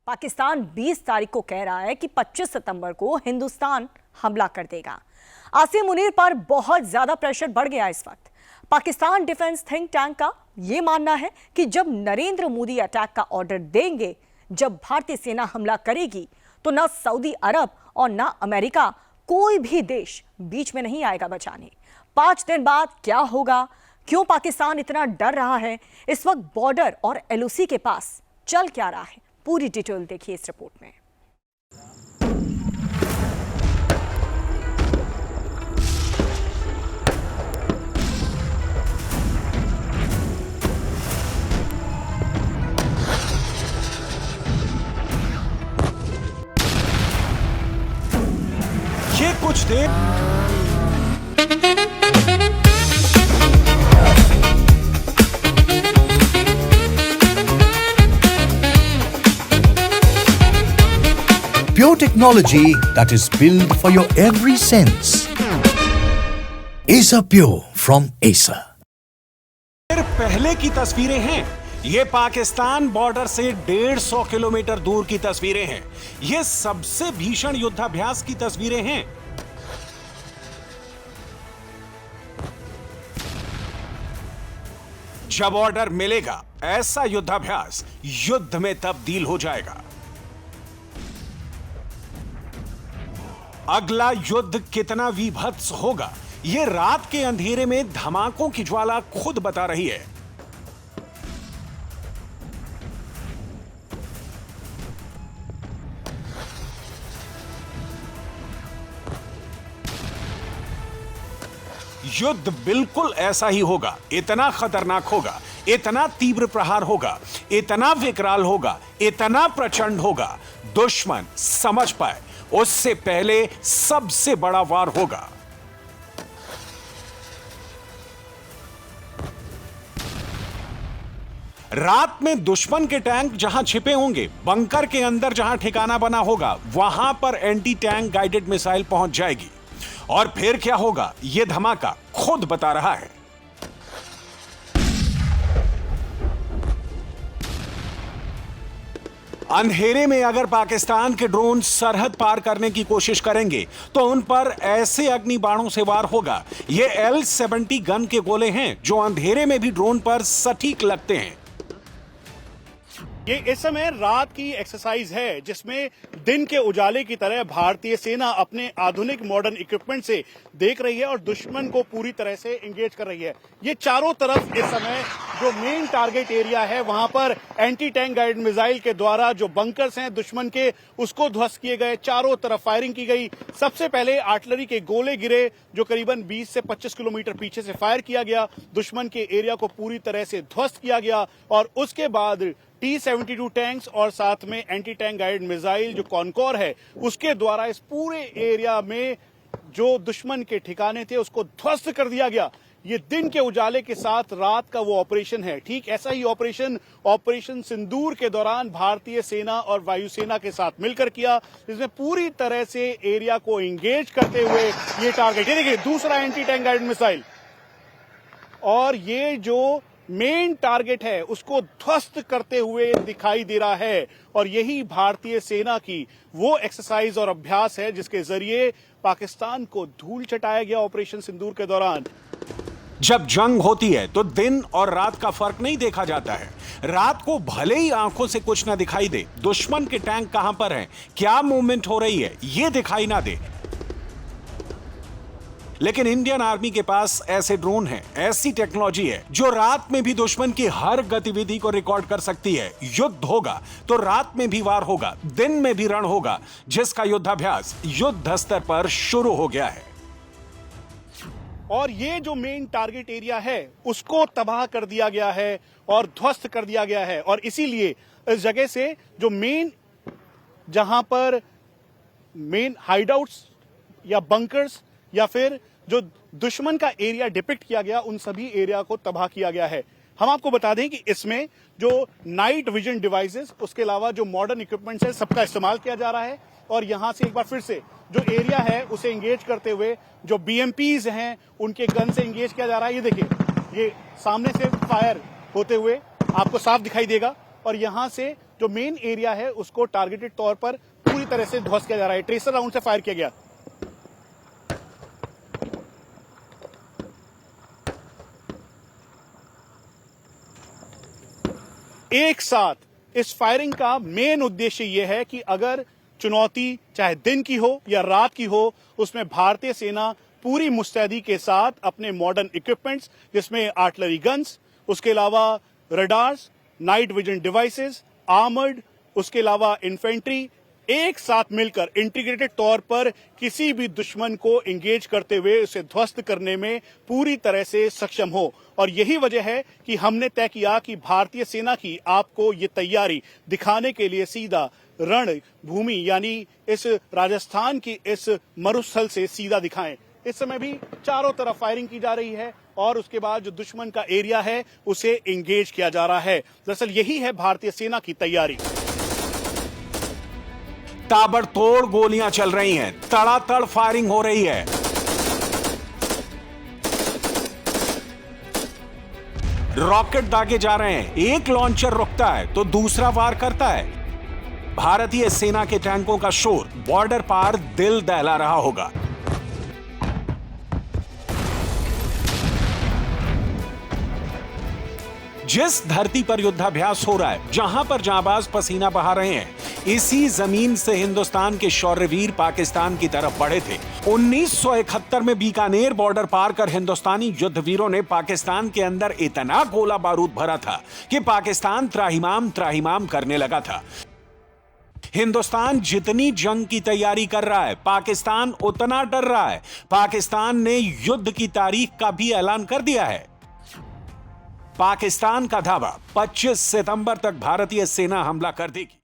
पाकिस्तान 20 तारीख को कह रहा है कि 25 सितंबर को हिंदुस्तान हमला कर देगा। आसिम मुनीर पर बहुत ज्यादा प्रेशर बढ़ गया इस वक्त। पाकिस्तान डिफेंस थिंक टैंक का यह मानना है कि जब नरेंद्र मोदी अटैक का ऑर्डर देंगे, जब भारतीय सेना हमला करेगी, तो ना सऊदी अरब और ना अमेरिका, कोई भी देश बीच में नहीं आएगा बचाने। 5 दिन बाद क्या होगा, क्यों पाकिस्तान इतना डर रहा है, इस वक्त बॉर्डर और एलओसी के पास चल क्या रहा है, पूरी डिटेल देखिए इस रिपोर्ट में। ये कुछ देर Pure technology that is built for your every sense. Acer Pure from Acer. पहले की तस्वीरें हैं। ये पाकिस्तान बॉर्डर से 150 किलोमीटर दूर की तस्वीरें हैं। ये सबसे भीषण युद्धाभ्यास की तस्वीरें हैं। जब ऑर्डर मिलेगा, ऐसा युद्धाभ्यास युद्ध में तब्दील हो जाएगा। अगला युद्ध कितना विभत्स होगा, यह रात के अंधेरे में धमाकों की ज्वाला खुद बता रही है। युद्ध बिल्कुल ऐसा ही होगा। इतना खतरनाक होगा, इतना तीव्र प्रहार होगा, इतना विकराल होगा, इतना प्रचंड होगा, दुश्मन समझ पाए उससे पहले सबसे बड़ा वार होगा। रात में दुश्मन के टैंक जहां छिपे होंगे, बंकर के अंदर जहां ठिकाना बना होगा, वहां पर एंटी टैंक गाइडेड मिसाइल पहुंच जाएगी। और फिर क्या होगा, यह धमाका खुद बता रहा है। अंधेरे में अगर पाकिस्तान के ड्रोन सरहद पार करने की कोशिश करेंगे, तो उन पर ऐसे अग्नि बाणों से वार होगा। ये L-70 गन के गोले हैं जो अंधेरे में भी ड्रोन पर सटीक लगते हैं। ये इस समय रात की एक्सरसाइज है, जिसमें दिन के उजाले की तरह भारतीय सेना अपने आधुनिक मॉडर्न इक्विपमेंट से देख रही है और दुश्मन को पूरी तरह से एंगेज कर रही है। ये चारों तरफ इस समय जो मेन टारगेट एरिया है, वहां पर एंटी टैंक गाइडेड मिसाइल के द्वारा जो बंकर्स हैं दुश्मन के, उसको ध्वस्त किए गए। चारों तरफ फायरिंग की गई। सबसे पहले आर्टिलरी के गोले गिरे, जो करीबन 20 से 25 किलोमीटर पीछे से फायर किया गया। दुश्मन के एरिया को पूरी तरह से ध्वस्त किया गया और उसके बाद T-72 टैंक्स और साथ में एंटी टैंक गाइडेड मिसाइल जो कॉनकोर है, उसके द्वारा इस पूरे एरिया में जो दुश्मन के ठिकाने थे उसको ध्वस्त कर दिया गया। ये दिन के उजाले के साथ रात का वो ऑपरेशन है। ठीक ऐसा ही ऑपरेशन सिंदूर के दौरान भारतीय सेना और वायुसेना के साथ मिलकर किया, जिसमें पूरी तरह से एरिया को एंगेज करते हुए ये टारगेट, ये देखिए दूसरा एंटी टैंक गाइडेड मिसाइल, और ये जो मेन टारगेट है उसको ध्वस्त करते हुए दिखाई दे रहा है। और यही भारतीय सेना की वो एक्सरसाइज और अभ्यास है जिसके जरिए पाकिस्तान को धूल चटाया गया ऑपरेशन सिंदूर के दौरान। जब जंग होती है तो दिन और रात का फर्क नहीं देखा जाता है। रात को भले ही आंखों से कुछ ना दिखाई दे, दुश्मन के टैंक कहां पर हैं, क्या मूवमेंट हो रही है, यह दिखाई ना दे, लेकिन इंडियन आर्मी के पास ऐसे ड्रोन हैं, ऐसी टेक्नोलॉजी है जो रात में भी दुश्मन की हर गतिविधि को रिकॉर्ड कर सकती है। युद्ध होगा तो रात में भी वार होगा, दिन में भी रण होगा, जिसका युद्धाभ्यास युद्ध स्तर पर शुरू हो गया है। और ये जो मेन टारगेट एरिया है उसको तबाह कर दिया गया है और ध्वस्त कर दिया गया है। और इसीलिए इस जगह से जो मेन, जहां पर मेन हाइडआउट्स या बंकर्स या फिर जो दुश्मन का एरिया डिपिक्ट किया गया, उन सभी एरिया को तबाह किया गया है। हम आपको बता दें कि इसमें जो नाइट विजन डिवाइसेस, उसके अलावा जो मॉडर्न इक्विपमेंट्स है, सबका इस्तेमाल किया जा रहा है। और यहां से एक बार फिर से जो एरिया है उसे एंगेज करते हुए जो BMPs हैं उनके गन से एंगेज किया जा रहा है। ये देखिए, ये सामने से फायर होते हुए आपको साफ दिखाई देगा और यहां से जो मेन एरिया है उसको टारगेटेड तौर पर पूरी तरह से ध्वस्त किया जा रहा है। ट्रेसर राउंड से फायर किया गया। एक साथ इस फायरिंग का मेन उद्देश्य यह है कि अगर चुनौती चाहे दिन की हो या रात की हो, उसमें भारतीय सेना पूरी मुस्तैदी के साथ अपने मॉडर्न इक्विपमेंट्स जिसमें आर्टिलरी गन्स, उसके अलावा radars, night vision devices, armoured, उसके अलावा इन्फेंट्री एक साथ मिलकर इंटीग्रेटेड तौर पर किसी भी दुश्मन को एंगेज करते हुए उसे ध्वस्त करने में पूरी तरह से सक्षम हो। और यही वजह है कि हमने तय किया कि भारतीय सेना की आपको ये तैयारी दिखाने के लिए सीधा रणभूमि यानी इस राजस्थान की इस मरुस्थल से सीधा दिखाएं। इस समय भी चारों तरफ फायरिंग की जा रही है और उसके बाद जो दुश्मन का एरिया है उसे एंगेज किया जा रहा है। दरअसल यही है भारतीय सेना की तैयारी। ताबड़तोड़ गोलियां चल रही हैं, तड़ातड़ फायरिंग हो रही है। रॉकेट दागे जा रहे हैं, एक लॉन्चर रुकता है तो दूसरा वार करता है। भारतीय सेना के टैंकों का शोर बॉर्डर पार दिल दहला रहा होगा। जिस धरती पर युद्धाभ्यास हो रहा है, जहां पर जांबाज पसीना बहा रहे हैं, इसी जमीन से हिंदुस्तान के शौर्यवीर पाकिस्तान की तरफ बढ़े थे। 1971 में बीकानेर बॉर्डर पार कर हिंदुस्तानी युद्धवीरों ने पाकिस्तान के अंदर इतना गोला बारूद भरा था कि पाकिस्तान त्राहिमाम त्राहिमाम करने लगा था। हिंदुस्तान जितनी जंग की तैयारी कर रहा है, पाकिस्तान उतना डर रहा है। पाकिस्तान ने युद्ध की तारीख का भी ऐलान कर दिया है। पाकिस्तान का दावा 25 सितंबर तक भारतीय सेना हमला कर देगी।